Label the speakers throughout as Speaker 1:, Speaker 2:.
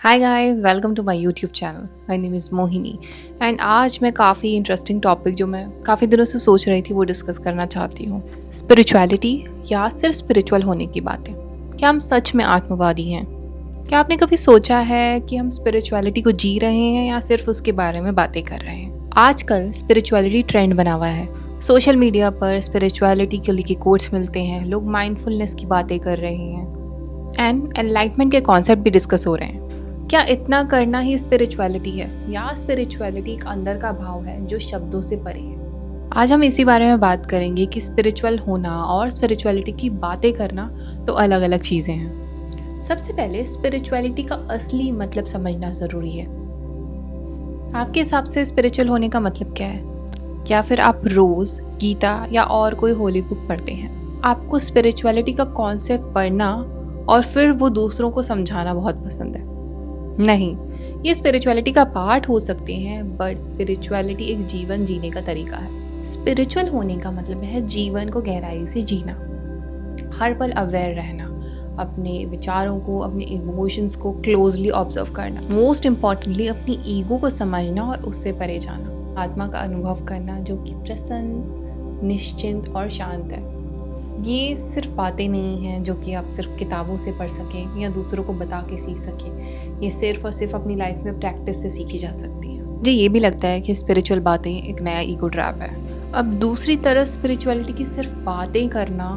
Speaker 1: Hi guys, welcome to my YouTube channel. My name is Mohini and आज मैं काफ़ी interesting topic जो मैं काफ़ी दिनों से सोच रही थी वो डिस्कस करना चाहती हूँ। स्पिरिचुअलिटी या सिर्फ स्पिरिचुअल होने की बातें। क्या हम सच में आत्मवादी हैं? क्या आपने कभी सोचा है कि हम स्पिरिचुअलिटी को जी रहे हैं या सिर्फ उसके बारे में बातें कर रहे हैं? आजकल स्पिरिचुअलिटी ट्रेंड बना हुआ है। सोशल मीडिया पर स्पिरिचुअलिटी के लिए कोट्स मिलते हैं, लोग माइंडफुलनेस की बातें कर रहे हैं एंड एनलाइटमेंट के कॉन्सेप्ट भी डिस्कस हो रहे हैं। क्या इतना करना ही स्पिरिचुअलिटी है या स्पिरिचुअलिटी एक अंदर का भाव है जो शब्दों से परे है? आज हम इसी बारे में बात करेंगे कि स्पिरिचुअल होना और स्पिरिचुअलिटी की बातें करना तो अलग अलग चीज़ें हैं। सबसे पहले स्पिरिचुअलिटी का असली मतलब समझना ज़रूरी है। आपके हिसाब से स्पिरिचुअल होने का मतलब क्या है? या फिर आप रोज़ गीता या और कोई होली बुक पढ़ते हैं? आपको स्पिरिचुअलिटी का कॉन्सेप्ट पढ़ना और फिर वो दूसरों को समझाना बहुत पसंद है? नहीं, ये स्पिरिचुअलिटी का पार्ट हो सकते हैं, बट स्पिरिचुअलिटी एक जीवन जीने का तरीका है। स्पिरिचुअल होने का मतलब है जीवन को गहराई से जीना, हर पल अवेयर रहना, अपने विचारों को, अपने इमोशंस को क्लोजली ऑब्जर्व करना, मोस्ट इम्पॉर्टेंटली अपनी ईगो को समझना और उससे परे जाना, आत्मा का अनुभव करना जो कि प्रसन्न, निश्चिंत और शांत है। ये सिर्फ बातें नहीं हैं जो कि आप सिर्फ किताबों से पढ़ सकें या दूसरों को बता के सीख सकें। ये सिर्फ और सिर्फ अपनी लाइफ में प्रैक्टिस से सीखी जा सकती हैं। मुझे ये भी लगता है कि स्पिरिचुअल बातें एक नया ईगो ट्रैप है। अब दूसरी तरफ स्पिरिचुअलिटी की सिर्फ बातें करना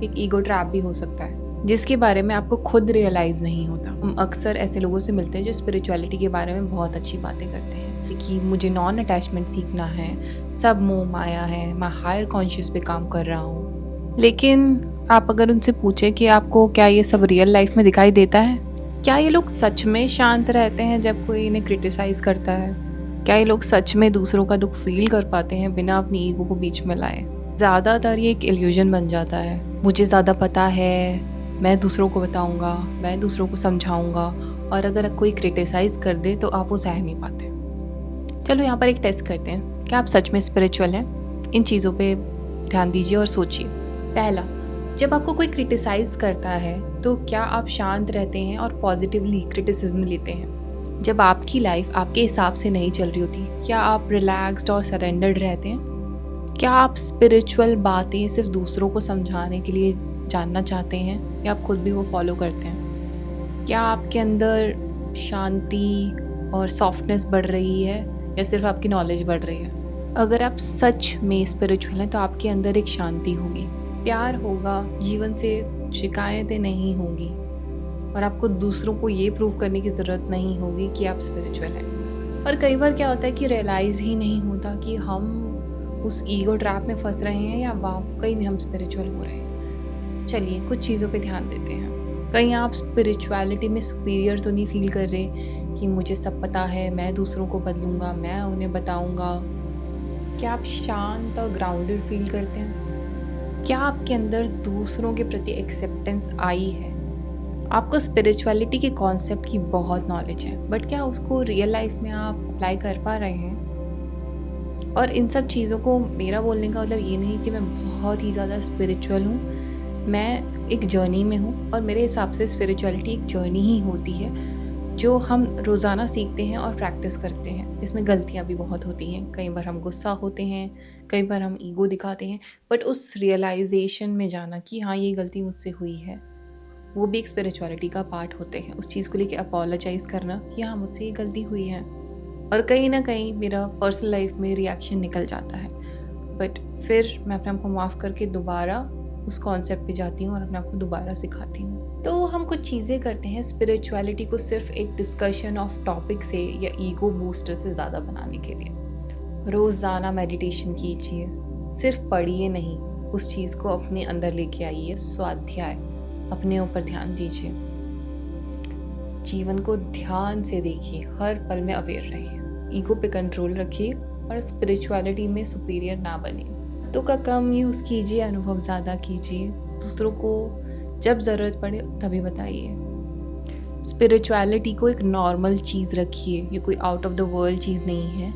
Speaker 1: एक ईगो ट्रैप भी हो सकता है, जिसके बारे में आपको खुद रियलाइज़ नहीं होता। हम अक्सर ऐसे लोगों से मिलते हैं जो स्पिरिचुअलिटी के बारे में बहुत अच्छी बातें करते हैं कि मुझे नॉन अटैचमेंट सीखना है, सब मोह माया है, मैं हायर कॉन्शियस पे काम कर रहा हूँ। लेकिन आप अगर उनसे पूछें कि आपको क्या ये सब रियल लाइफ में दिखाई देता है? क्या ये लोग सच में शांत रहते हैं जब कोई इन्हें क्रिटिसाइज़ करता है? क्या ये लोग सच में दूसरों का दुख फील कर पाते हैं बिना अपनी ईगो को बीच में लाए? ज़्यादातर ये एक इल्यूजन बन जाता है। मुझे ज़्यादा पता है, मैं दूसरों को बताऊँगा, मैं दूसरों को समझाऊँगा, और अगर कोई क्रिटिसाइज़ कर दे तो आप वो सह नहीं पाते। चलो यहाँ पर एक टेस्ट करते हैं, क्या आप सच में स्पिरिचुअल हैं? इन चीज़ों पे ध्यान दीजिए और सोचिए। पहला, जब आपको कोई क्रिटिसाइज़ करता है तो क्या आप शांत रहते हैं और पॉजिटिवली क्रिटिसिज्म लेते हैं? जब आपकी लाइफ आपके हिसाब से नहीं चल रही होती, क्या आप रिलैक्स्ड और सरेंडर्ड रहते हैं? क्या आप स्पिरिचुअल बातें सिर्फ दूसरों को समझाने के लिए जानना चाहते हैं या आप खुद भी वो फॉलो करते हैं? क्या आपके अंदर शांति और सॉफ्टनेस बढ़ रही है या सिर्फ आपकी नॉलेज बढ़ रही है? अगर आप सच में स्पिरिचुअल हैं तो आपके अंदर एक शांति होगी, प्यार होगा, जीवन से शिकायतें नहीं होंगी, और आपको दूसरों को ये प्रूव करने की ज़रूरत नहीं होगी कि आप स्पिरिचुअल हैं। और कई बार क्या होता है कि रियलाइज़ ही नहीं होता कि हम उस ईगो ट्रैप में फंस रहे हैं या वाकई में हम स्पिरिचुअल हो रहे हैं। चलिए कुछ चीज़ों पे ध्यान देते हैं। कहीं आप स्पिरिचुअलिटी में सुपीरियर तो नहीं फील कर रहे कि मुझे सब पता है, मैं दूसरों को बदलूँगा, मैं उन्हें बताऊँगा। क्या आप शांत और ग्राउंडेड फील करते हैं? क्या आपके अंदर दूसरों के प्रति एक्सेप्टेंस आई है? आपको स्पिरिचुअलिटी के कॉन्सेप्ट की बहुत नॉलेज है, बट क्या उसको रियल लाइफ में आप अप्लाई कर पा रहे हैं? और इन सब चीज़ों को मेरा बोलने का मतलब ये नहीं कि मैं बहुत ही ज़्यादा स्पिरिचुअल हूँ। मैं एक जर्नी में हूँ और मेरे हिसाब से स्पिरिचुअलिटी एक जर्नी ही होती है जो हम रोज़ाना सीखते हैं और प्रैक्टिस करते हैं। इसमें गलतियाँ भी बहुत होती हैं, कई बार हम गुस्सा होते हैं, कई बार हम ईगो दिखाते हैं, बट उस रियलाइजेशन में जाना कि हाँ ये गलती मुझसे हुई है, वो भी एक स्पिरिचुअलिटी का पार्ट होते हैं। उस चीज़ को लेके अपोलोजाइज़ करना कि हाँ मुझसे ये गलती हुई है, और कहीं ना कहीं मेरा पर्सनल लाइफ में रिएक्शन निकल जाता है, बट फिर मैं अपने आप को माफ़ करके दोबारा उस कॉन्सेप्ट पे जाती हूँ और अपने आप को दोबारा सिखाती हूँ। तो हम कुछ चीज़ें करते हैं स्पिरिचुअलिटी को सिर्फ एक डिस्कशन ऑफ टॉपिक से या ईगो बूस्टर से ज़्यादा बनाने के लिए। रोज़ाना मेडिटेशन कीजिए, सिर्फ पढ़िए नहीं, उस चीज़ को अपने अंदर लेके आइए। स्वाध्याय, अपने ऊपर ध्यान दीजिए, जीवन को ध्यान से देखिए, हर पल में अवेयर रहिए, ईगो पे कंट्रोल रखिए और स्पिरिचुअलिटी में सुपीरियर ना बनिए। तो का कम यूज़ कीजिए, अनुभव ज़्यादा कीजिए, दूसरों को जब ज़रूरत पड़े तभी बताइए। स्पिरिचुअलिटी को एक नॉर्मल चीज़ रखिए, ये कोई आउट ऑफ द वर्ल्ड चीज़ नहीं है,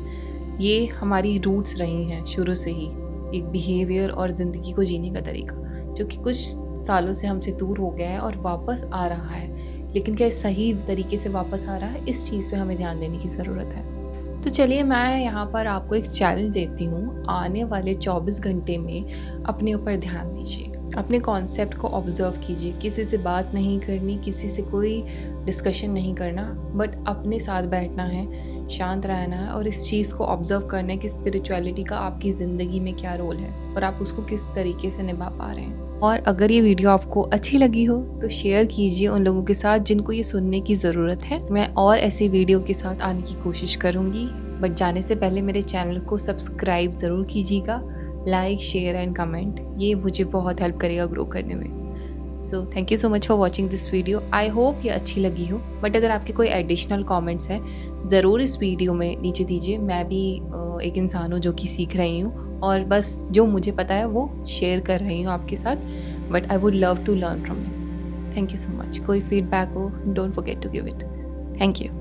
Speaker 1: ये हमारी रूट्स रही हैं शुरू से ही, एक बिहेवियर और ज़िंदगी को जीने का तरीका जो कि कुछ सालों से हमसे दूर हो गया है और वापस आ रहा है। लेकिन क्या सही तरीके से वापस आ रहा है, इस चीज़ पे हमें ध्यान देने की ज़रूरत है। तो चलिए मैं यहाँ पर आपको एक चैलेंज देती हूँ, आने वाले 24 घंटे में अपने ऊपर ध्यान दीजिए, अपने कॉन्सेप्ट को ऑब्ज़र्व कीजिए। किसी से बात नहीं करनी, किसी से कोई डिस्कशन नहीं करना, बट अपने साथ बैठना है, शांत रहना है और इस चीज़ को ऑब्ज़र्व करना है कि स्पिरिचुअलिटी का आपकी ज़िंदगी में क्या रोल है और आप उसको किस तरीके से निभा पा रहे हैं। और अगर ये वीडियो आपको अच्छी लगी हो तो शेयर कीजिए उन लोगों के साथ जिनको ये सुनने की ज़रूरत है। मैं और ऐसे वीडियो के साथ आने की कोशिश करूँगी, बट जाने से पहले मेरे चैनल को सब्सक्राइब ज़रूर कीजिएगा, लाइक, शेयर एंड कमेंट, ये मुझे बहुत हेल्प करेगा ग्रो करने में। So thank you so much for watching this video. I hope ये अच्छी लगी हो, बट अगर आपके कोई एडिशनल कमेंट्स हैं ज़रूर इस वीडियो में नीचे दीजिए। मैं भी एक इंसान हूँ जो कि सीख रही हूँ और बस जो मुझे पता है वो शेयर कर रही हूँ आपके साथ, but I would love to learn from you. Thank you so much. कोई फीडबैक हो, don't forget to give it. Thank you.